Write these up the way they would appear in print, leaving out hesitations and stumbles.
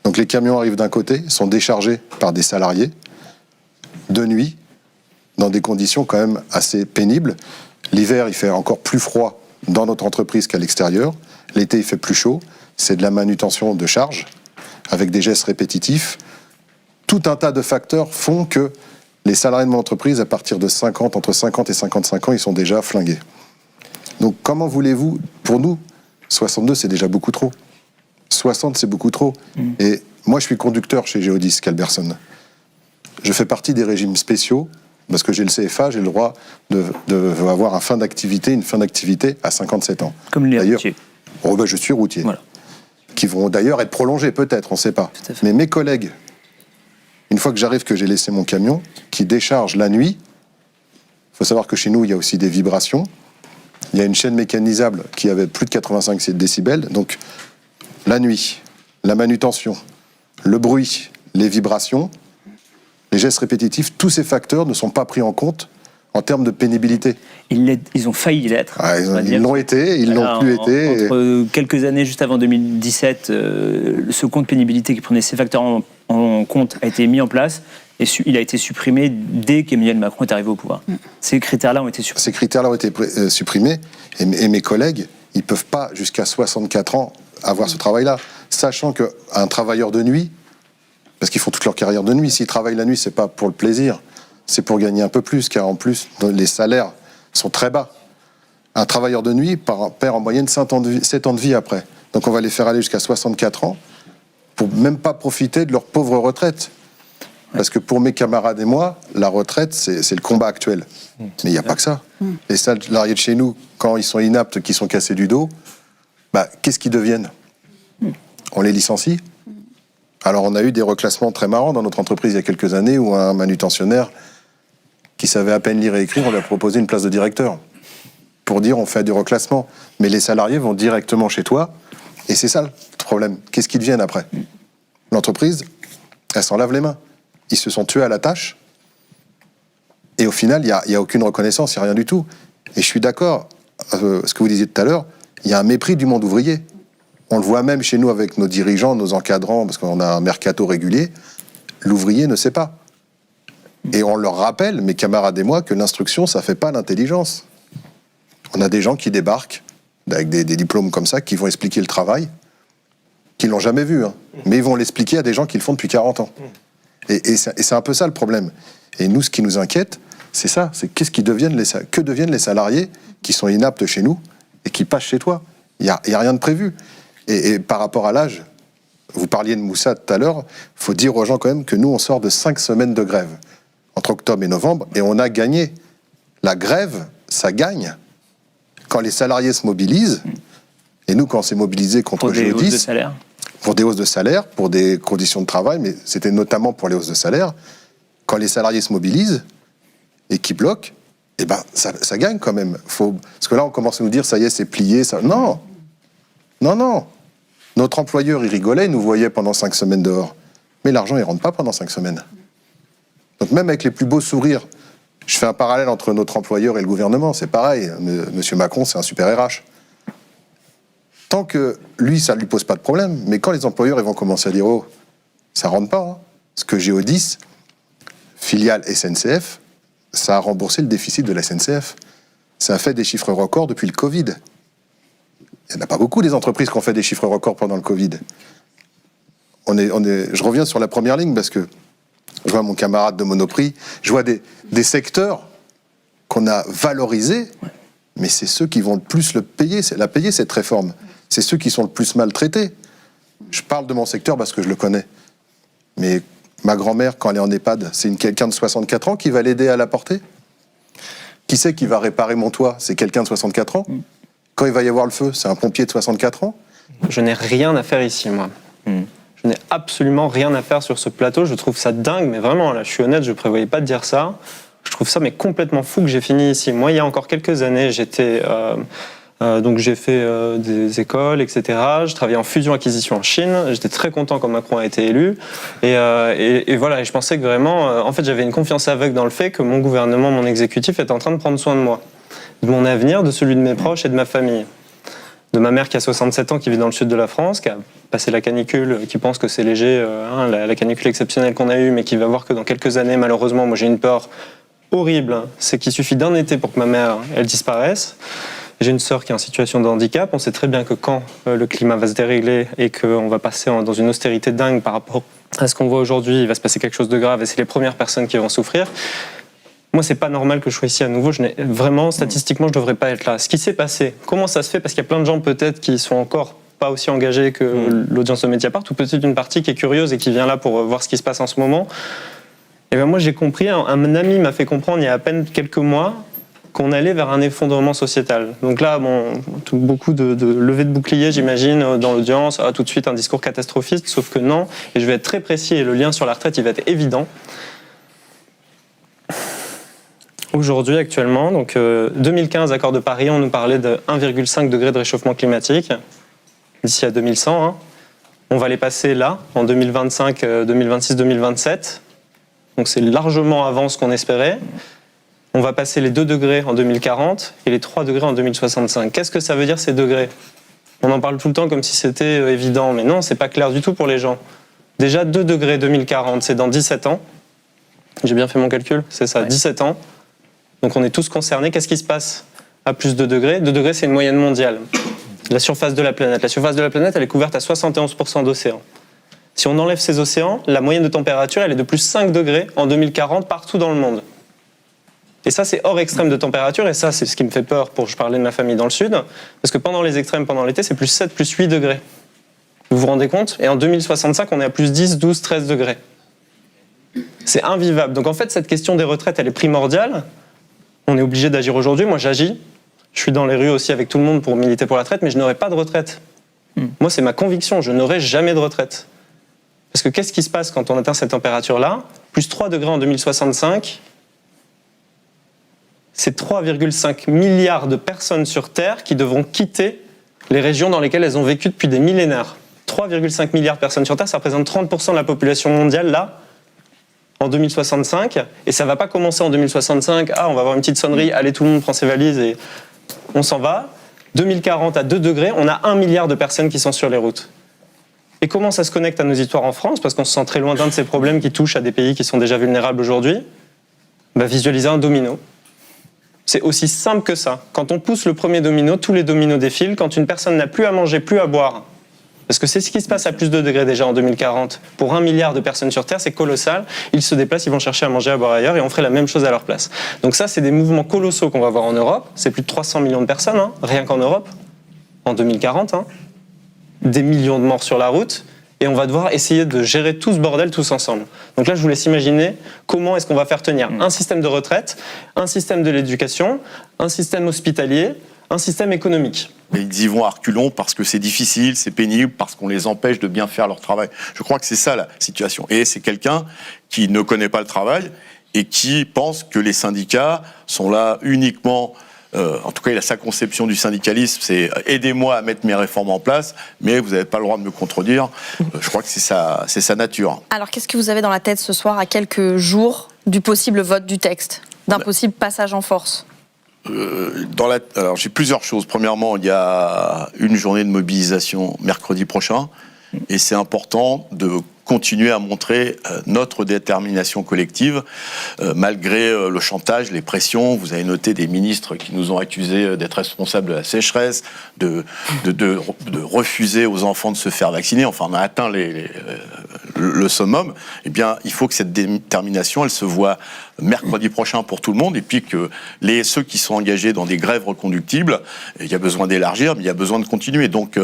Donc les camions arrivent d'un côté, sont déchargés par des salariés, de nuit, dans des conditions quand même assez pénibles. L'hiver, il fait encore plus froid dans notre entreprise qu'à l'extérieur. L'été, il fait plus chaud. C'est de la manutention de charge, avec des gestes répétitifs. Tout un tas de facteurs font que les salariés de mon entreprise, à partir de entre 50 et 55 ans, ils sont déjà flingués. Donc comment voulez-vous, pour nous, 62, c'est déjà beaucoup trop. 60, c'est beaucoup trop. Et moi, je suis conducteur chez Geodis Calberson. Je fais partie des régimes spéciaux, parce que j'ai le CFA, j'ai le droit d'avoir une fin d'activité à 57 ans. Comme les routiers. Je suis routier. Voilà. Qui vont d'ailleurs être prolongés, peut-être, on ne sait pas. Mais mes collègues, une fois que j'arrive, que j'ai laissé mon camion, qui décharge la nuit, il faut savoir que chez nous, il y a aussi des vibrations. Il y a une chaîne mécanisable qui avait plus de 85 décibels. Donc, la nuit, la manutention, le bruit, les vibrations, les gestes répétitifs, tous ces facteurs ne sont pas pris en compte en termes de pénibilité. Ils ont failli l'être. Ils l'ont été, ils n'ont plus été. Entre quelques années, juste avant 2017, ce compte pénibilité qui prenait ces facteurs en compte a été mis en place et il a été supprimé dès qu'Emmanuel Macron est arrivé au pouvoir. Ces critères-là ont été supprimés. Ces critères-là ont été supprimés et mes collègues, ils ne peuvent pas, jusqu'à 64 ans, avoir ce travail-là. Sachant qu'un travailleur de nuit, parce qu'ils font toute leur carrière de nuit, s'ils travaillent la nuit, c'est pas pour le plaisir, c'est pour gagner un peu plus, car en plus, les salaires sont très bas. Un travailleur de nuit perd en moyenne 7 ans de vie après. Donc on va les faire aller jusqu'à 64 ans pour même pas profiter de leur pauvre retraite. Parce que pour mes camarades et moi, la retraite, c'est le combat actuel. Mais il n'y a pas que ça. Les salariés de chez nous, quand ils sont inaptes, qui sont cassés du dos, qu'est-ce qu'ils deviennent ? On les licencie ? Alors on a eu des reclassements très marrants dans notre entreprise il y a quelques années où un manutentionnaire qui savait à peine lire et écrire, on lui a proposé une place de directeur pour dire on fait du reclassement. Mais les salariés vont directement chez toi et c'est ça le problème. Qu'est-ce qu'ils deviennent après ? L'entreprise, elle s'en lave les mains. Ils se sont tués à la tâche et au final, il n'y a aucune reconnaissance, il n'y a rien du tout. Et je suis d'accord, ce que vous disiez tout à l'heure, il y a un mépris du monde ouvrier. On le voit même chez nous avec nos dirigeants, nos encadrants, parce qu'on a un mercato régulier. L'ouvrier ne sait pas. Et on leur rappelle, mes camarades et moi, que l'instruction, ça ne fait pas l'intelligence. On a des gens qui débarquent, avec des diplômes comme ça, qui vont expliquer le travail, qui ne l'ont jamais vu, mais ils vont l'expliquer à des gens qui le font depuis 40 ans. Et c'est un peu ça le problème. Et nous, ce qui nous inquiète, c'est ça, c'est que deviennent les salariés qui sont inaptes chez nous et qui passent chez toi. Il n'y a rien de prévu. Et par rapport à l'âge, vous parliez de Moussa tout à l'heure, il faut dire aux gens quand même que nous, on sort de 5 semaines de grève entre octobre et novembre, et on a gagné. La grève, ça gagne. Quand les salariés se mobilisent, et nous, quand on s'est mobilisés contre Geodis, pour des hausses de salaire, pour des conditions de travail, mais c'était notamment pour les hausses de salaire, quand les salariés se mobilisent et qui bloquent, ça gagne quand même. Parce que là, on commence à nous dire, ça y est, c'est plié. Ça... Non. Notre employeur, il rigolait, il nous voyait pendant 5 semaines dehors. Mais l'argent, il ne rentre pas pendant 5 semaines. Donc même avec les plus beaux sourires, je fais un parallèle entre notre employeur et le gouvernement, c'est pareil. Monsieur Macron, c'est un super RH. Tant que lui, ça ne lui pose pas de problème, mais quand les employeurs ils vont commencer à dire « Oh, ça ne rentre pas », parce que Geodis, filiale SNCF, ça a remboursé le déficit de la SNCF. Ça a fait des chiffres records depuis le Covid. Il n'y en a pas beaucoup des entreprises qui ont fait des chiffres records pendant le Covid. Je reviens sur la première ligne parce que je vois mon camarade de Monoprix, je vois des secteurs qu'on a valorisés, mais c'est ceux qui vont le plus payer cette réforme. C'est ceux qui sont le plus maltraités. Je parle de mon secteur parce que je le connais. Mais ma grand-mère, quand elle est en EHPAD, c'est quelqu'un de 64 ans qui va l'aider à la porter ? Qui c'est qui va réparer mon toit ? C'est quelqu'un de 64 ans ? Quand il va y avoir le feu, c'est un pompier de 64 ans ? Je n'ai rien à faire ici, moi. Je n'ai absolument rien à faire sur ce plateau. Je trouve ça dingue, mais vraiment, là, je suis honnête, je ne prévoyais pas de dire ça. Je trouve ça mais complètement fou que j'ai fini ici. Moi, il y a encore quelques années, donc j'ai fait des écoles, etc. Je travaillais en fusion-acquisition en Chine. J'étais très content quand Macron a été élu. Et voilà, et je pensais que vraiment... en fait, j'avais une confiance aveugle dans le fait que mon gouvernement, mon exécutif était en train de prendre soin de moi, de mon avenir, de celui de mes proches et de ma famille. de ma mère qui a 67 ans, qui vit dans le sud de la France, qui a passé la canicule, qui pense que c'est léger, la canicule exceptionnelle qu'on a eue, mais qui va voir que dans quelques années, malheureusement, moi j'ai une peur horrible, c'est qu'il suffit d'un été pour que ma mère, elle disparaisse. J'ai une sœur qui est en situation de handicap. On sait très bien que quand le climat va se dérégler et qu'on va passer dans une austérité dingue par rapport à ce qu'on voit aujourd'hui, il va se passer quelque chose de grave et c'est les premières personnes qui vont souffrir. Moi, c'est pas normal que je sois ici à nouveau. Vraiment, statistiquement, je devrais pas être là. Ce qui s'est passé, comment ça se fait? Parce qu'il y a plein de gens peut-être qui sont encore pas aussi engagés que l'audience de Mediapart, ou peut-être une partie qui est curieuse et qui vient là pour voir ce qui se passe en ce moment. Et bien moi, j'ai compris, un ami m'a fait comprendre il y a à peine quelques mois qu'on allait vers un effondrement sociétal. Donc là, beaucoup de levées de boucliers, j'imagine, dans l'audience, tout de suite un discours catastrophiste, sauf que non, et je vais être très précis, et le lien sur la retraite, il va être évident. Aujourd'hui, actuellement, donc 2015, accord de Paris, on nous parlait de 1,5 degré de réchauffement climatique, d'ici à 2100. Hein. On va les passer là, en 2025, 2026, 2027. Donc c'est largement avant ce qu'on espérait. On va passer les 2 degrés en 2040 et les 3 degrés en 2065. Qu'est-ce que ça veut dire ces degrés? On en parle tout le temps comme si c'était évident, mais non, c'est pas clair du tout pour les gens. Déjà 2 degrés 2040, c'est dans 17 ans. J'ai bien fait mon calcul, c'est ça, ouais. 17 ans. Donc on est tous concernés. Qu'est-ce qui se passe à plus de 2 degrés? 2 degrés, c'est une moyenne mondiale. La surface de la planète. La surface de la planète, elle est couverte à 71% d'océans. Si on enlève ces océans, la moyenne de température, elle est de plus 5 degrés en 2040 partout dans le monde. Et ça, c'est hors extrême de température, et ça, c'est ce qui me fait peur pour je parlais de ma famille dans le sud, parce que pendant les extrêmes, pendant l'été, c'est plus 7, plus 8 degrés. Vous vous rendez compte? Et en 2065, on est à plus 10, 12, 13 degrés. C'est invivable. Donc en fait, cette question des retraites, elle est primordiale. On est obligé d'agir aujourd'hui. Moi, j'agis. Je suis dans les rues aussi avec tout le monde pour militer pour la retraite, mais je n'aurai pas de retraite. Moi, c'est ma conviction, je n'aurai jamais de retraite. Parce que qu'est-ce qui se passe quand on atteint cette température-là? Plus 3 degrés en 2065, c'est 3,5 milliards de personnes sur Terre qui devront quitter les régions dans lesquelles elles ont vécu depuis des millénaires. 3,5 milliards de personnes sur Terre, ça représente 30% de la population mondiale, là, en 2065. Et ça ne va pas commencer en 2065, on va avoir une petite sonnerie, allez, tout le monde prend ses valises et on s'en va. 2040, à 2 degrés, on a 1 milliard de personnes qui sont sur les routes. Et comment ça se connecte à nos histoires en France? Parce qu'on se sent très loin d'un de ces problèmes qui touchent à des pays qui sont déjà vulnérables aujourd'hui. Visualiser un domino. C'est aussi simple que ça. Quand on pousse le premier domino, tous les dominos défilent. Quand une personne n'a plus à manger, plus à boire, parce que c'est ce qui se passe à plus de 2 degrés déjà en 2040. Pour 1 milliard de personnes sur Terre, c'est colossal. Ils se déplacent, ils vont chercher à manger, à boire ailleurs, et on ferait la même chose à leur place. Donc ça, c'est des mouvements colossaux qu'on va voir en Europe. C'est plus de 300 millions de personnes, rien qu'en Europe, en 2040. Des millions de morts sur la route. Et on va devoir essayer de gérer tout ce bordel tous ensemble. Donc là, je vous laisse imaginer comment est-ce qu'on va faire tenir un système de retraite, un système de l'éducation, un système hospitalier, un système économique. Mais ils y vont à reculons parce que c'est difficile, c'est pénible, parce qu'on les empêche de bien faire leur travail. Je crois que c'est ça la situation. Et c'est quelqu'un qui ne connaît pas le travail et qui pense que les syndicats sont là uniquement... en tout cas, il a sa conception du syndicalisme, c'est « aidez-moi à mettre mes réformes en place, mais vous n'avez pas le droit de me contredire ». Je crois que c'est sa nature. Alors, qu'est-ce que vous avez dans la tête ce soir, à quelques jours du possible vote du texte, d'un possible passage en force? Alors, j'ai plusieurs choses. Premièrement, il y a une journée de mobilisation mercredi prochain, et c'est important de continuer à montrer notre détermination collective, malgré le chantage, les pressions. Vous avez noté des ministres qui nous ont accusés d'être responsables de la sécheresse, de refuser aux enfants de se faire vacciner. Enfin, on a atteint le summum. Eh bien, il faut que cette détermination, elle se voit mercredi prochain pour tout le monde, et puis que ceux qui sont engagés dans des grèves reconductibles, il y a besoin d'élargir, mais il y a besoin de continuer. Donc,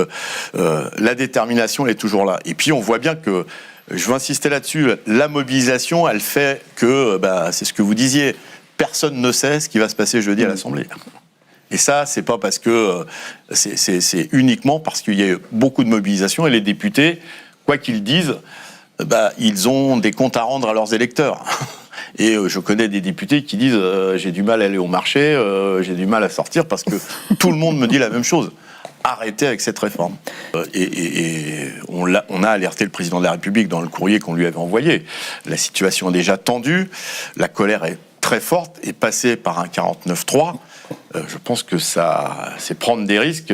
la détermination, elle est toujours là. Et puis, on voit bien que, je veux insister là-dessus, la mobilisation, elle fait que, c'est ce que vous disiez, personne ne sait ce qui va se passer jeudi à l'Assemblée. Et ça, c'est pas parce que... c'est uniquement parce qu'il y a eu beaucoup de mobilisation, et les députés, quoi qu'ils disent, ils ont des comptes à rendre à leurs électeurs. Et je connais des députés qui disent j'ai du mal à aller au marché, j'ai du mal à sortir, parce que tout le monde me dit la même chose. Arrêtez avec cette réforme. Et on a alerté le président de la République dans le courrier qu'on lui avait envoyé. La situation est déjà tendue, la colère est très forte, et passer par un 49-3, je pense que c'est prendre des risques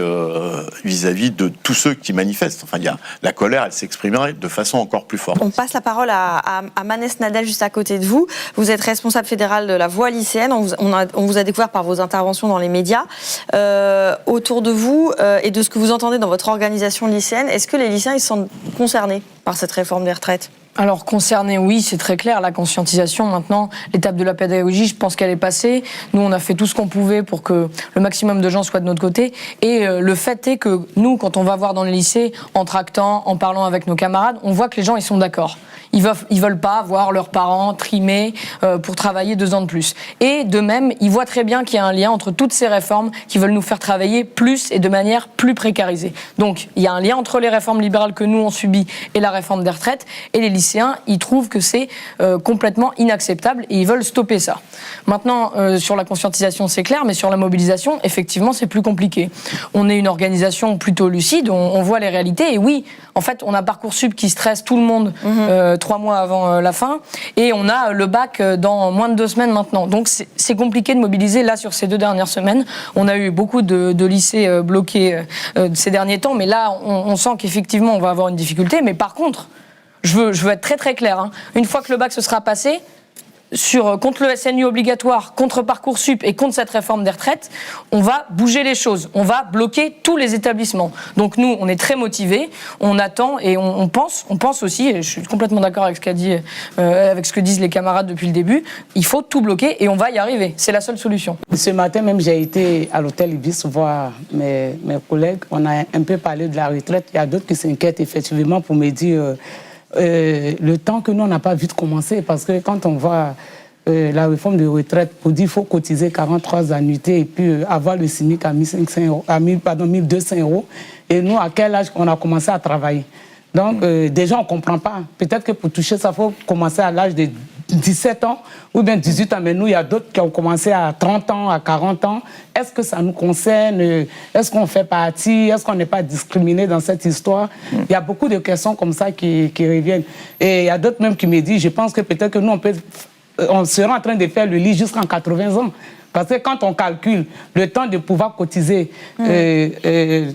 vis-à-vis de tous ceux qui manifestent. Enfin, la colère, elle s'exprimerait de façon encore plus forte. On passe la parole à Manès Nadel, juste à côté de vous. Vous êtes responsable fédéral de la voix lycéenne. On vous a découvert par vos interventions dans les médias. Autour de vous et de ce que vous entendez dans votre organisation lycéenne, est-ce que les lycéens ils se sentent concernés par cette réforme des retraites ? Alors, concernés, oui, c'est très clair. La conscientisation, maintenant, l'étape de la pédagogie, je pense qu'elle est passée. Nous, on a fait tout ce qu'on pouvait pour que le maximum de gens soient de notre côté. Et le fait est que nous, quand on va voir dans le lycée, en tractant, en parlant avec nos camarades, on voit que les gens, ils sont d'accord. Ils veulent pas voir leurs parents trimés pour travailler 2 ans de plus. Et de même, ils voient très bien qu'il y a un lien entre toutes ces réformes qui veulent nous faire travailler plus et de manière plus précarisée. Donc, il y a un lien entre les réformes libérales que nous, on subit et la réforme des retraites. Et les lycéens, ils trouvent que c'est complètement inacceptable et ils veulent stopper ça. Maintenant, sur la conscientisation, c'est clair, mais sur la mobilisation, effectivement, c'est plus compliqué. On est une organisation plutôt lucide, on voit les réalités. Et oui, en fait, on a Parcoursup qui stresse tout le monde 3 mois avant la fin, et on a le bac dans moins de 2 semaines maintenant. Donc c'est compliqué de mobiliser. Là, sur ces 2 dernières semaines, on a eu beaucoup de lycées bloqués ces derniers temps, mais là, on sent qu'effectivement, on va avoir une difficulté. Mais par contre, je veux être très très clair, hein. Une fois que le bac se sera passé, contre le SNU obligatoire, contre Parcoursup et contre cette réforme des retraites, on va bouger les choses, on va bloquer tous les établissements. Donc nous, on est très motivés, on attend et on pense aussi, et je suis complètement d'accord avec ce que disent les camarades depuis le début, il faut tout bloquer et on va y arriver, c'est la seule solution. Ce matin même, j'ai été à l'hôtel Ibis voir mes collègues, on a un peu parlé de la retraite, il y a d'autres qui s'inquiètent effectivement pour me dire... le temps que nous, on n'a pas vite commencé, parce que quand on voit la réforme de retraite, pour dire qu'il faut cotiser 43 annuités et puis avoir le SMIC à 1200 €, et nous, à quel âge on a commencé à travailler? Donc, déjà, on ne comprend pas. Peut-être que pour toucher ça, il faut commencer à l'âge de 17 ans ou bien 18 ans. Mais nous, il y a d'autres qui ont commencé à 30 ans, à 40 ans. Est-ce que ça nous concerne? Est-ce qu'on fait partie? Est-ce qu'on n'est pas discriminé dans cette histoire? Il y a beaucoup de questions comme ça qui reviennent. Et il y a d'autres même qui me disent, je pense que peut-être que nous, on sera en train de faire le lit jusqu'en 80 ans. Parce que quand on calcule le temps de pouvoir cotiser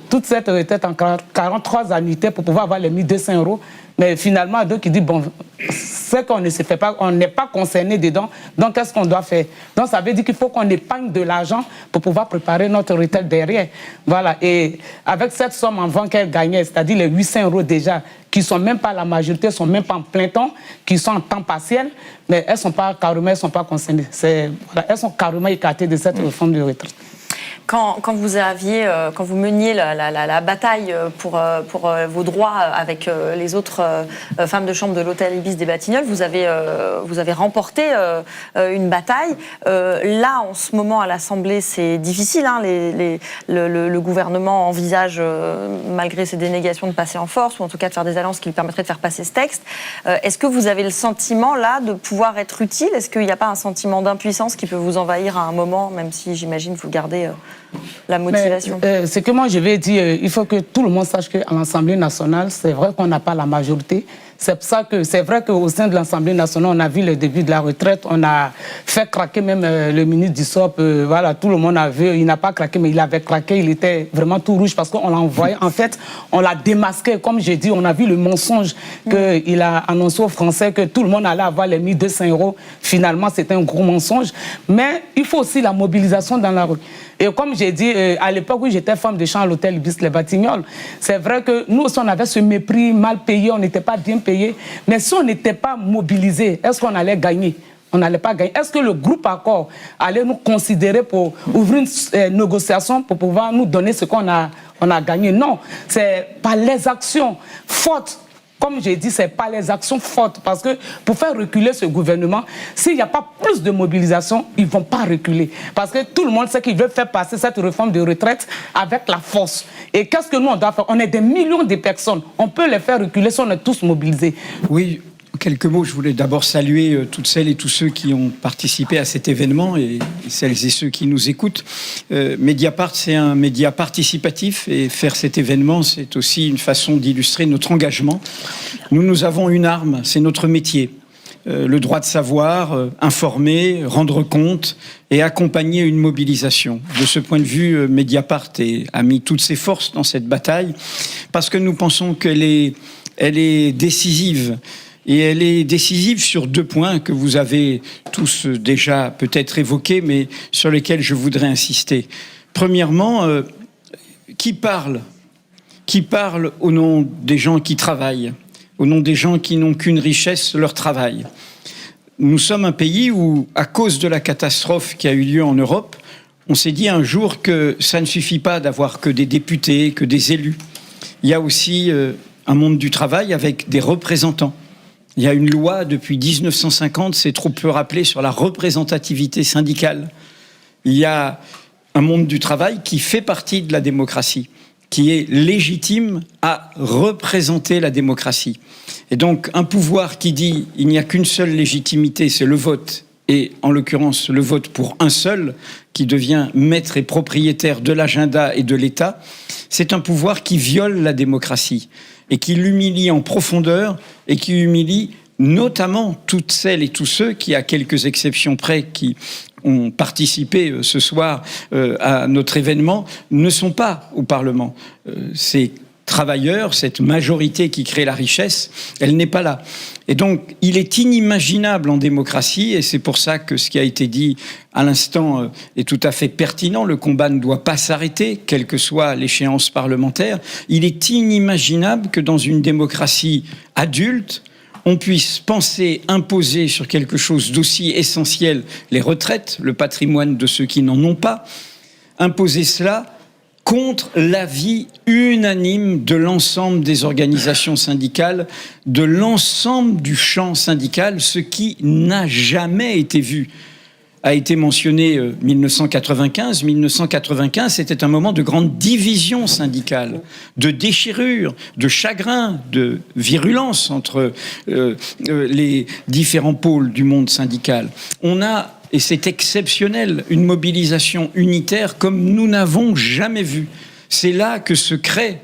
toute cette retraite en 43 annuités pour pouvoir avoir les 1200 €, mais finalement, d'autres qui disent, bon, c'est qu'on ne se fait pas, on n'est pas concerné dedans, donc qu'est-ce qu'on doit faire? Donc ça veut dire qu'il faut qu'on épargne de l'argent pour pouvoir préparer notre retraite derrière. Voilà, et avec cette somme en vente qu'elle gagnait, c'est-à-dire les 800 € déjà, qui ne sont même pas la majorité, ne sont même pas en plein temps, qui sont en temps partiel, mais elles ne sont pas carrément, elles sont pas concernées. Elles sont carrément écartées de cette réforme de retraite. Quand vous meniez la bataille pour vos droits avec les autres femmes de chambre de l'hôtel Ibis des Batignolles, vous avez remporté une bataille. Là, en ce moment, à l'Assemblée, c'est difficile. Hein, le gouvernement envisage, malgré ses dénégations, de passer en force, ou en tout cas de faire des alliances qui lui permettraient de faire passer ce texte. Est-ce que vous avez le sentiment, là, de pouvoir être utile? Est-ce qu'il n'y a pas un sentiment d'impuissance qui peut vous envahir à un moment, même si, j'imagine, vous gardez la motivation? Ce que moi je vais dire, il faut que tout le monde sache qu'à l'Assemblée nationale, c'est vrai qu'on n'a pas la majorité. C'est pour ça que c'est vrai qu'au sein de l'Assemblée nationale, on a vu le début de la retraite, on a fait craquer même le ministre du SOP. Voilà, tout le monde a vu, il n'a pas craqué, mais il avait craqué, il était vraiment tout rouge parce qu'on l'a envoyé. En fait, on l'a démasqué, comme j'ai dit, on a vu le mensonge qu'il a annoncé aux Français que tout le monde allait avoir les 1200 €. Finalement, c'était un gros mensonge. Mais il faut aussi la mobilisation dans la rue. Et comme j'ai dit, à l'époque où j'étais femme de chambre à l'hôtel Ibis les Batignolles, c'est vrai que nous aussi on avait ce mépris, mal payé, on n'était pas bien payé. Mais si on n'était pas mobilisé, est-ce qu'on allait gagner? On n'allait pas gagner. Est-ce que le groupe Accord allait nous considérer pour ouvrir une négociation pour pouvoir nous donner ce qu'on a gagné? Non, c'est par les actions fortes. Comme j'ai dit, ce n'est pas les actions fortes. Parce que pour faire reculer ce gouvernement, s'il n'y a pas plus de mobilisation, ils ne vont pas reculer. Parce que tout le monde sait qu'ils veulent faire passer cette réforme de retraite avec la force. Et qu'est-ce que nous, on doit faire? On est des millions de personnes. On peut les faire reculer si on est tous mobilisés. Oui. Quelques mots, je voulais d'abord saluer toutes celles et tous ceux qui ont participé à cet événement et celles et ceux qui nous écoutent. Mediapart, c'est un média participatif et faire cet événement, c'est aussi une façon d'illustrer notre engagement. Nous avons une arme, c'est notre métier. le droit de savoir, informer, rendre compte et accompagner une mobilisation. De ce point de vue, Mediapart a mis toutes ses forces dans cette bataille parce que nous pensons qu'elle est décisive. Et elle est décisive sur 2 points que vous avez tous déjà peut-être évoqués, mais sur lesquels je voudrais insister. Premièrement, qui parle au nom des gens qui travaillent, au nom des gens qui n'ont qu'une richesse, leur travail. Nous sommes un pays où, à cause de la catastrophe qui a eu lieu en Europe, on s'est dit un jour que ça ne suffit pas d'avoir que des députés, que des élus. Il y a aussi un monde du travail avec des représentants. Il y a une loi depuis 1950, c'est trop peu rappelé, sur la représentativité syndicale. Il y a un monde du travail qui fait partie de la démocratie, qui est légitime à représenter la démocratie. Et donc, un pouvoir qui dit il n'y a qu'une seule légitimité, c'est le vote, et en l'occurrence le vote pour un seul, qui devient maître et propriétaire de l'agenda et de l'État, c'est un pouvoir qui viole la démocratie et qui l'humilie en profondeur et qui humilie notamment toutes celles et tous ceux qui, à quelques exceptions près, qui ont participé ce soir à notre événement, ne sont pas au Parlement. Ces travailleurs, cette majorité qui crée la richesse, elle n'est pas là. Et donc, il est inimaginable en démocratie, et c'est pour ça que ce qui a été dit à l'instant est tout à fait pertinent, le combat ne doit pas s'arrêter, quelle que soit l'échéance parlementaire. Il est inimaginable que dans une démocratie adulte, on puisse penser, imposer sur quelque chose d'aussi essentiel, les retraites, le patrimoine de ceux qui n'en ont pas, imposer cela contre l'avis unanime de l'ensemble des organisations syndicales, de l'ensemble du champ syndical, ce qui n'a jamais été vu. A été mentionné 1995. 1995, c'était un moment de grande division syndicale, de déchirure, de chagrin, de virulence entre les différents pôles du monde syndical. On a, et c'est exceptionnel, une mobilisation unitaire comme nous n'avons jamais vu. C'est là que se crée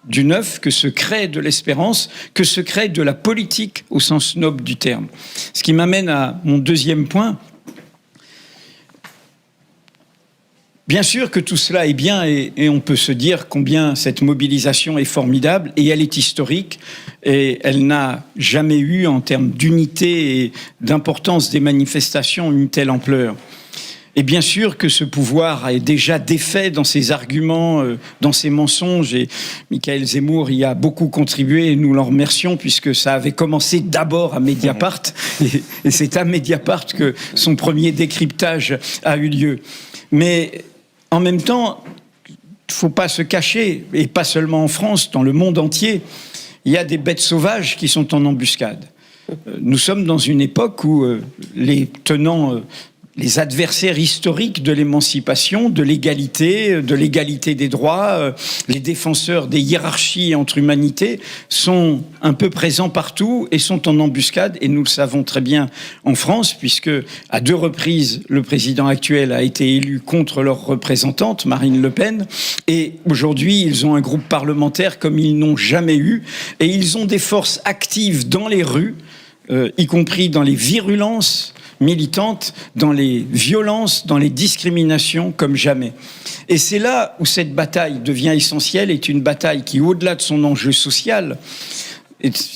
du neuf, que se crée de l'espérance, que se crée de la politique au sens noble du terme. Ce qui m'amène à mon deuxième point. Bien sûr que tout cela est bien et on peut se dire combien cette mobilisation est formidable et elle est historique et elle n'a jamais eu en termes d'unité et d'importance des manifestations une telle ampleur. Et bien sûr que ce pouvoir est déjà défait dans ses arguments, dans ses mensonges et Michael Zemmour y a beaucoup contribué et nous l'en remercions puisque ça avait commencé d'abord à Mediapart et c'est à Mediapart que son premier décryptage a eu lieu. Mais en même temps, il ne faut pas se cacher, et pas seulement en France, dans le monde entier, il y a des bêtes sauvages qui sont en embuscade. Nous sommes dans une époque où les tenants, les adversaires historiques de l'émancipation, de l'égalité des droits, les défenseurs des hiérarchies entre humanités sont un peu présents partout et sont en embuscade. Et nous le savons très bien en France, puisque à 2 reprises, le président actuel a été élu contre leur représentante, Marine Le Pen. Et aujourd'hui, ils ont un groupe parlementaire comme ils n'ont jamais eu. Et ils ont des forces actives dans les rues, y compris dans les virulences militantes, dans les violences, dans les discriminations comme jamais. Et c'est là où cette bataille devient essentielle, est une bataille qui, au-delà de son enjeu social,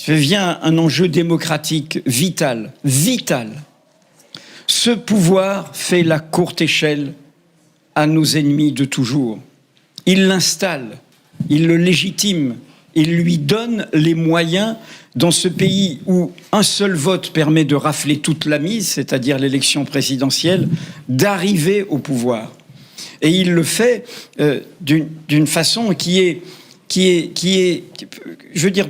devient un enjeu démocratique vital. Vital. Ce pouvoir fait la courte échelle à nos ennemis de toujours. Il l'installe, il le légitime, il lui donne les moyens dans ce pays où un seul vote permet de rafler toute la mise, c'est-à-dire l'élection présidentielle, d'arriver au pouvoir. Et il le fait d'une façon qui est, je veux dire,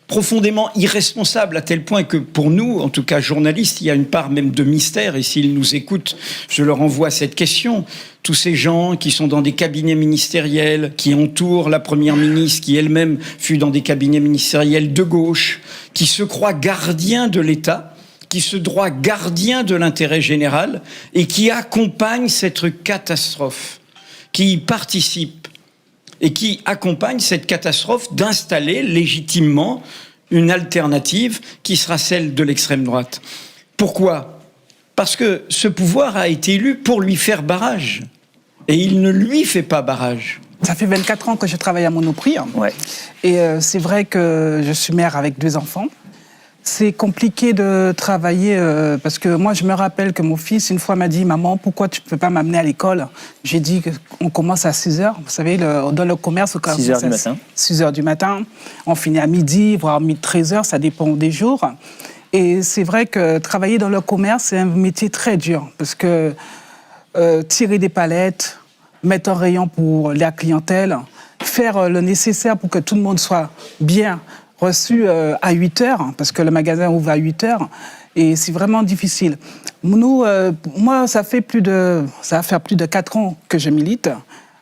profondément irresponsable, à tel point que pour nous, en tout cas journalistes, il y a une part même de mystère. Et s'ils nous écoutent, je leur envoie cette question. Tous ces gens qui sont dans des cabinets ministériels, qui entourent la première ministre, qui elle-même fut dans des cabinets ministériels de gauche, qui se croient gardiens de l'État, qui se croient gardiens de l'intérêt général et qui accompagnent cette catastrophe, qui y participent et qui accompagnent cette catastrophe d'installer légitimement une alternative qui sera celle de l'extrême droite. Pourquoi ? Parce que ce pouvoir a été élu pour lui faire barrage. Et il ne lui fait pas barrage. Ça fait 24 ans que je travaille à Monoprix. Ouais. Et c'est vrai que je suis mère avec 2 enfants. C'est compliqué de travailler parce que moi, je me rappelle que mon fils, une fois, m'a dit « Maman, pourquoi tu ne peux pas m'amener à l'école ?» J'ai dit qu'on commence à 6 heures. Vous savez, dans le commerce... 6 heures du matin. 6 heures du matin. On finit à midi, voire 13 heures, ça dépend des jours. Et c'est vrai que travailler dans le commerce, c'est un métier très dur parce que tirer des palettes, mettre un rayon pour la clientèle, faire le nécessaire pour que tout le monde soit bien reçu à 8 heures, parce que le magasin ouvre à 8 heures, et c'est vraiment difficile. Nous, moi, ça va faire plus de 4 ans que je milite,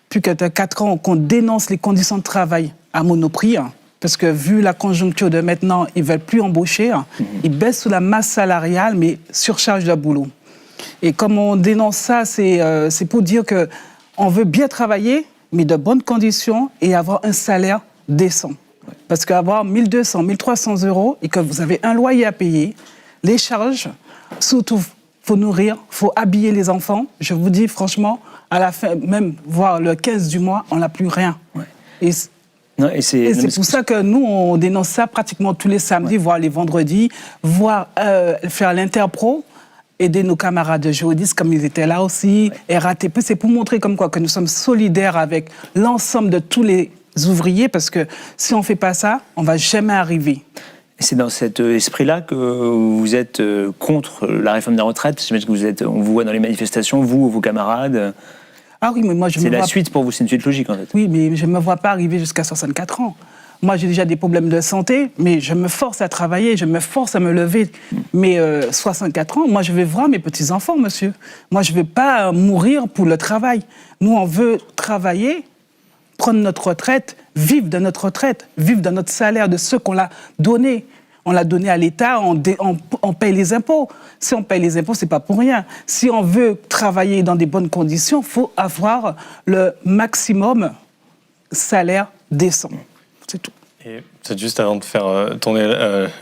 plus que 4 ans qu'on dénonce les conditions de travail à Monoprix, parce que vu la conjoncture de maintenant, ils ne veulent plus embaucher, ils baissent sous la masse salariale, mais surcharge de boulot. Et comme on dénonce ça, c'est pour dire qu'on veut bien travailler, mais de bonnes conditions et avoir un salaire décent. Parce qu'avoir 1 200, 1 300 euros et que vous avez un loyer à payer, les charges, surtout, il faut nourrir, il faut habiller les enfants. Je vous dis franchement, à la fin, même voire le 15 du mois, on n'a plus rien. Ouais. Et c'est pour ça que nous, on dénonce ça pratiquement tous les samedis, voire les vendredis, voire faire l'interpro, aider nos camarades de Géodis comme ils étaient là aussi, RATP, c'est pour montrer comme quoi que nous sommes solidaires avec l'ensemble de tous les ouvriers, parce que si on ne fait pas ça, on ne va jamais arriver. C'est dans cet esprit-là que vous êtes contre la réforme des retraites. J'imagine que on vous voit dans les manifestations, vous ou vos camarades. Ah oui, mais moi je c'est la suite pour vous, c'est une suite logique en fait. Oui, mais je ne me vois pas arriver jusqu'à 64 ans. Moi, j'ai déjà des problèmes de santé, mais je me force à travailler, je me force à me lever. Mais 64 ans, moi, je vais voir mes petits-enfants, monsieur. Moi, je ne vais pas mourir pour le travail. Nous, on veut travailler, prendre notre retraite, vivre de notre retraite, vivre de notre salaire, de ce qu'on l'a donné. On l'a donné à l'État, on paye les impôts. Si on paye les impôts, ce n'est pas pour rien. Si on veut travailler dans des bonnes conditions, il faut avoir le maximum salaire décent. C'est tout. Et peut-être juste avant de faire tourner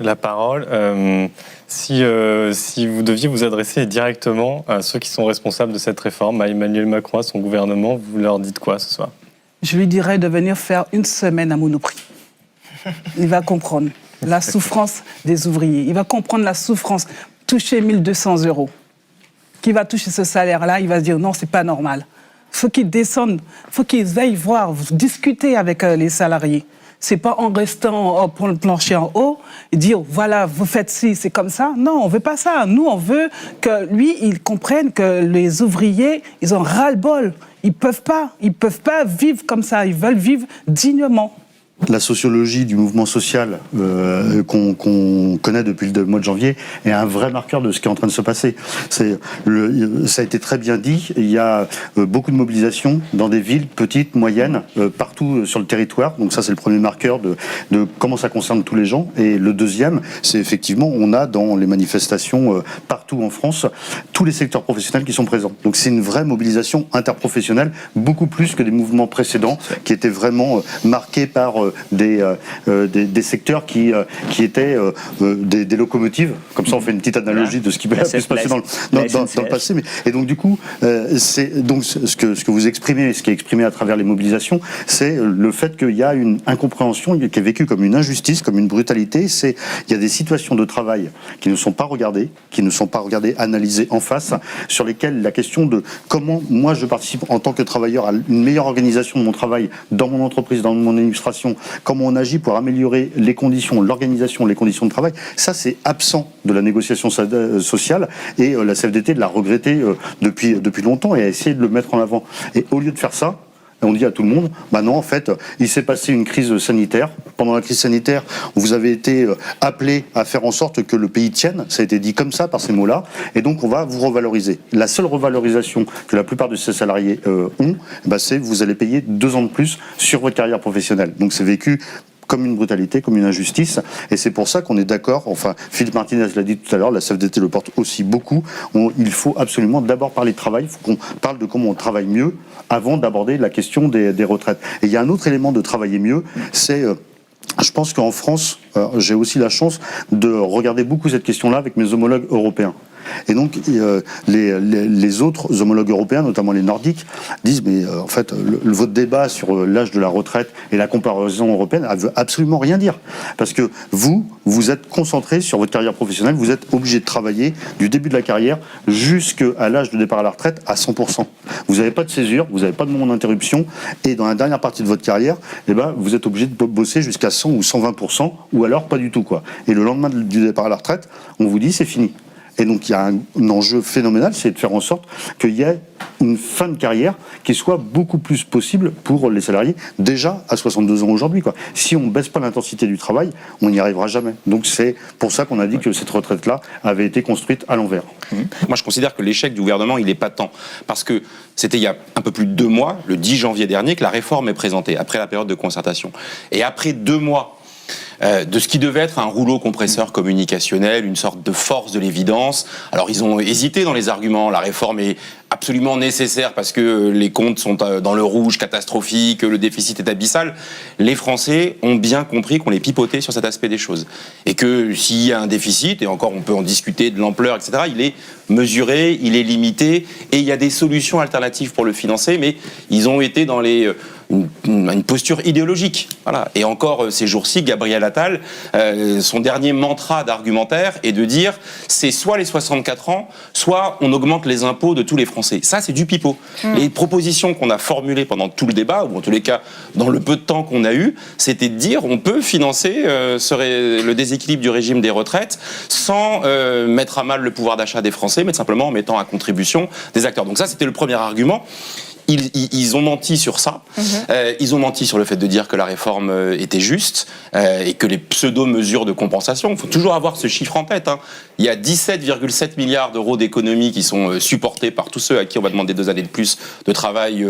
la parole, si vous deviez vous adresser directement à ceux qui sont responsables de cette réforme, à Emmanuel Macron, à son gouvernement, vous leur dites quoi ce soir ? Je lui dirais de venir faire 1 semaine à Monoprix. Il va comprendre la souffrance des ouvriers. Il va comprendre la souffrance. Toucher 1 200 euros. Qui va toucher ce salaire-là, il va se dire non, c'est pas normal. Il faut qu'ils descendent, il faut qu'ils aillent voir, discuter avec les salariés. C'est pas en restant pour le plancher en haut et dire voilà, vous faites ci, c'est comme ça. Non, on veut pas ça. Nous, on veut que lui, il comprenne que les ouvriers, ils ont ras-le-bol. Ils peuvent pas vivre comme ça. Ils veulent vivre dignement. La sociologie du mouvement social qu'on connaît depuis le mois de janvier est un vrai marqueur de ce qui est en train de se passer. Ça a été très bien dit, il y a beaucoup de mobilisation dans des villes petites, moyennes, partout sur le territoire. Donc ça, c'est le premier marqueur de comment ça concerne tous les gens. Et le deuxième, c'est effectivement, on a dans les manifestations partout en France, tous les secteurs professionnels qui sont présents. Donc c'est une vraie mobilisation interprofessionnelle, beaucoup plus que des mouvements précédents qui étaient vraiment marqués par des secteurs qui étaient des locomotives. Comme ça, on fait une petite analogie de ce qui peut se passer dans le passé. Et donc, du coup, c'est donc ce que vous exprimez, ce qui est exprimé à travers les mobilisations, c'est le fait qu'il y a une incompréhension qui est vécue comme une injustice, comme une brutalité. Il y a des situations de travail qui ne sont pas regardées, analysées en face, sur lesquelles la question de comment moi je participe en tant que travailleur à une meilleure organisation de mon travail dans mon entreprise, dans mon administration, comment on agit pour améliorer les conditions, l'organisation, les conditions de travail, ça c'est absent de la négociation sociale et la CFDT l'a regretté depuis longtemps et a essayé de le mettre en avant. Et au lieu de faire ça, on dit à tout le monde, bah non, en fait, il s'est passé une crise sanitaire. Pendant la crise sanitaire, vous avez été appelé à faire en sorte que le pays tienne. Ça a été dit comme ça, par ces mots-là. Et donc, on va vous revaloriser. La seule revalorisation que la plupart de ces salariés ont, c'est vous allez payer 2 ans de plus sur votre carrière professionnelle. Donc, c'est vécu comme une brutalité, comme une injustice. Et c'est pour ça qu'on est d'accord, enfin, Philippe Martinez l'a dit tout à l'heure, la CFDT le porte aussi beaucoup, il faut absolument d'abord parler de travail, il faut qu'on parle de comment on travaille mieux avant d'aborder la question des retraites. Et il y a un autre élément de travailler mieux, c'est Je pense qu'en France, j'ai aussi la chance de regarder beaucoup cette question-là avec mes homologues européens. Et donc, les autres homologues européens, notamment les nordiques, disent mais en fait, votre débat sur l'âge de la retraite et la comparaison européenne, elle veut absolument rien dire. Parce que vous êtes concentré sur votre carrière professionnelle, vous êtes obligé de travailler du début de la carrière jusqu'à l'âge de départ à la retraite à 100%. Vous n'avez pas de césure, vous n'avez pas de moment d'interruption, et dans la dernière partie de votre carrière, eh ben, vous êtes obligé de bosser jusqu'à 100 ou 120%, ou alors pas du tout, quoi. Et le lendemain du départ à la retraite, on vous dit c'est fini. Et donc il y a un enjeu phénoménal, c'est de faire en sorte qu'il y ait une fin de carrière qui soit beaucoup plus possible pour les salariés, déjà à 62 ans aujourd'hui, quoi. Si on ne baisse pas l'intensité du travail, on n'y arrivera jamais. Donc c'est pour ça qu'on a dit que cette retraite-là avait été construite à l'envers. Moi je considère que l'échec du gouvernement, il est patent. Parce que c'était il y a un peu plus de 2 mois, le 10 janvier dernier, que la réforme est présentée, après la période de concertation. Et après 2 mois de ce qui devait être un rouleau compresseur communicationnel, une sorte de force de l'évidence. Alors ils ont hésité dans les arguments, la réforme est absolument nécessaire parce que les comptes sont dans le rouge, catastrophique, le déficit est abyssal. Les Français ont bien compris qu'on les pipotait sur cet aspect des choses. Et que s'il y a un déficit, et encore on peut en discuter de l'ampleur, etc., il est mesuré, il est limité, et il y a des solutions alternatives pour le financer, mais ils ont été dans une posture idéologique. Voilà. Et encore ces jours-ci, Gabriel Attal, son dernier mantra d'argumentaire est de dire c'est soit les 64 ans, soit on augmente les impôts de tous les Français. Ça, c'est du pipeau. Les propositions qu'on a formulées pendant tout le débat, ou en tous les cas dans le peu de temps qu'on a eu, c'était de dire on peut financer le déséquilibre du régime des retraites sans mettre à mal le pouvoir d'achat des Français, mais simplement en mettant à contribution des acteurs. Donc ça, c'était le premier argument. Ils ont menti sur ça. Ils ont menti sur le fait de dire que la réforme était juste et que les pseudo-mesures de compensation, il faut toujours avoir ce chiffre en tête. Il y a 17,7 milliards d'euros d'économies qui sont supportés par tous ceux à qui on va demander 2 années de plus de travail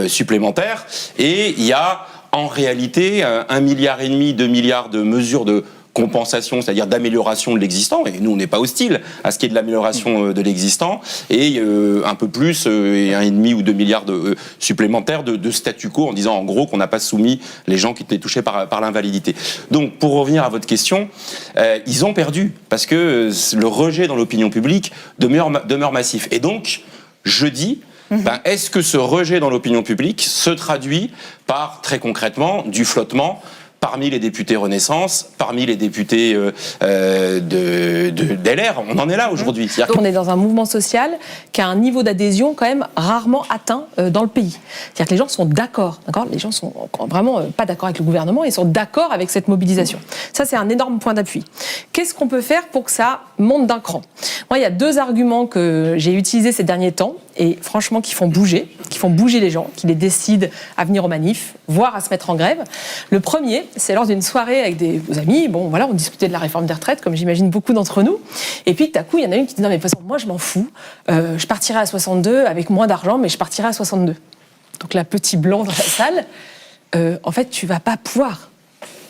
supplémentaire. Et il y a en réalité 1,5 milliard, 2 milliards de mesures de compensation, c'est-à-dire d'amélioration de l'existant, et nous on n'est pas hostile à ce qui est de l'amélioration de l'existant, et un peu plus, et 1,5 ou 2 milliards supplémentaires de statu quo, en disant en gros qu'on n'a pas soumis les gens qui étaient touchés par l'invalidité. Donc pour revenir à votre question, ils ont perdu, parce que le rejet dans l'opinion publique demeure massif. Et donc, je dis, est-ce que ce rejet dans l'opinion publique se traduit par, très concrètement, du flottement parmi les députés Renaissance, parmi les députés d'LR, on en est là aujourd'hui. On est dans un mouvement social qui a un niveau d'adhésion quand même rarement atteint dans le pays. C'est-à-dire que les gens sont d'accord, les gens sont vraiment pas d'accord avec le gouvernement, ils sont d'accord avec cette mobilisation. Ça, c'est un énorme point d'appui. Qu'est-ce qu'on peut faire pour que ça monte d'un cran ? Moi, il y a 2 arguments que j'ai utilisés ces derniers temps, et franchement qui font bouger les gens, qui les décident à venir aux manifs, voire à se mettre en grève. Le premier, c'est lors d'une soirée avec des amis, on discutait de la réforme des retraites, comme j'imagine beaucoup d'entre nous, et puis tout à coup, il y en a une qui dit « Non mais de toute façon, moi je m'en fous, je partirai à 62 avec moins d'argent, mais je partirai à 62. » Donc la petite blanc dans la salle, en fait, tu vas pas pouvoir.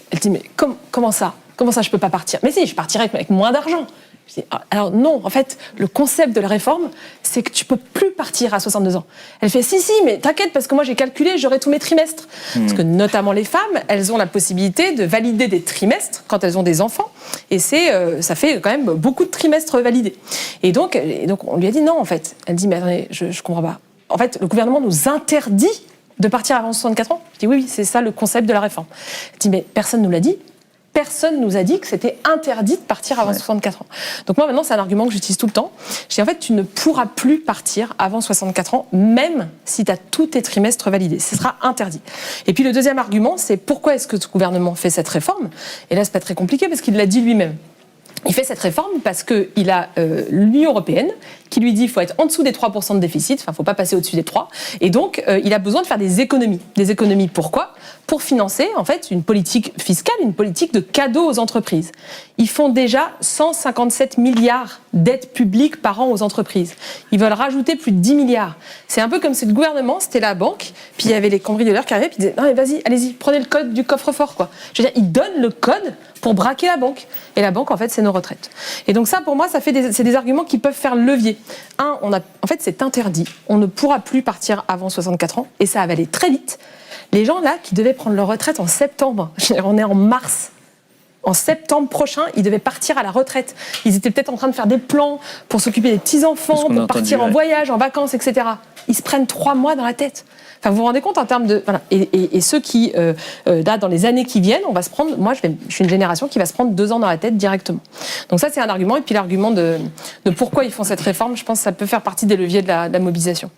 Elle dit « Mais comment ça ? Comment ça je peux pas partir ? Mais si, je partirai avec moins d'argent. » Alors non, en fait, le concept de la réforme, c'est que tu peux plus partir à 62 ans. Elle fait si, mais t'inquiète, parce que moi j'ai calculé, j'aurai tous mes trimestres. Parce que notamment les femmes, elles ont la possibilité de valider des trimestres quand elles ont des enfants, et ça fait quand même beaucoup de trimestres validés. Et donc on lui a dit non, en fait. Elle dit mais attendez, je comprends pas. En fait, le gouvernement nous interdit de partir avant 64 ans. Je dis oui, c'est ça le concept de la réforme. Elle dit mais personne nous l'a dit. Personne nous a dit que c'était interdit de partir avant 64 ans. Donc moi, maintenant, c'est un argument que j'utilise tout le temps. Je dis, en fait, tu ne pourras plus partir avant 64 ans, même si tu as tous tes trimestres validés. Ce sera interdit. Et puis le deuxième argument, c'est pourquoi est-ce que ce gouvernement fait cette réforme ? Et là, c'est pas très compliqué, parce qu'il l'a dit lui-même. Il fait cette réforme parce qu'il a l'Union européenne qui lui dit qu'il faut être en dessous des 3% de déficit, il ne faut pas passer au-dessus des 3%, et donc il a besoin de faire des économies. Des économies pourquoi ? Pour financer en fait une politique fiscale, une politique de cadeaux aux entreprises. Ils font déjà 157 milliards d'aides publiques par an aux entreprises. Ils veulent rajouter plus de 10 milliards. C'est un peu comme si le gouvernement, c'était la banque, puis il y avait les cambrioleurs qui arrivaient, puis ils disaient « Non mais vas-y, allez-y, prenez le code du coffre-fort. » quoi. Je veux dire, ils donnent le code pour braquer la banque. Et la banque, en fait, c'est nos retraites. Et donc ça, pour moi, c'est des arguments qui peuvent faire levier. En fait, c'est interdit. On ne pourra plus partir avant 64 ans, et ça va aller très vite. Les gens là qui devaient prendre leur retraite en septembre, on est en mars. En septembre prochain, ils devaient partir à la retraite. Ils étaient peut-être en train de faire des plans pour s'occuper des petits-enfants, pour partir en voyage, en vacances, etc. Ils se prennent 3 mois dans la tête. Enfin, vous vous rendez compte en termes de... Voilà. Et ceux qui, là, dans les années qui viennent, on va se prendre... Moi, je suis une génération qui va se prendre 2 ans dans la tête directement. Donc ça, c'est un argument. Et puis l'argument de pourquoi ils font cette réforme, je pense que ça peut faire partie des leviers de la mobilisation.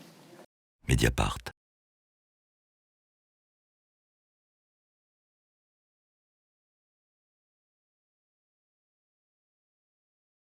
Mediapart.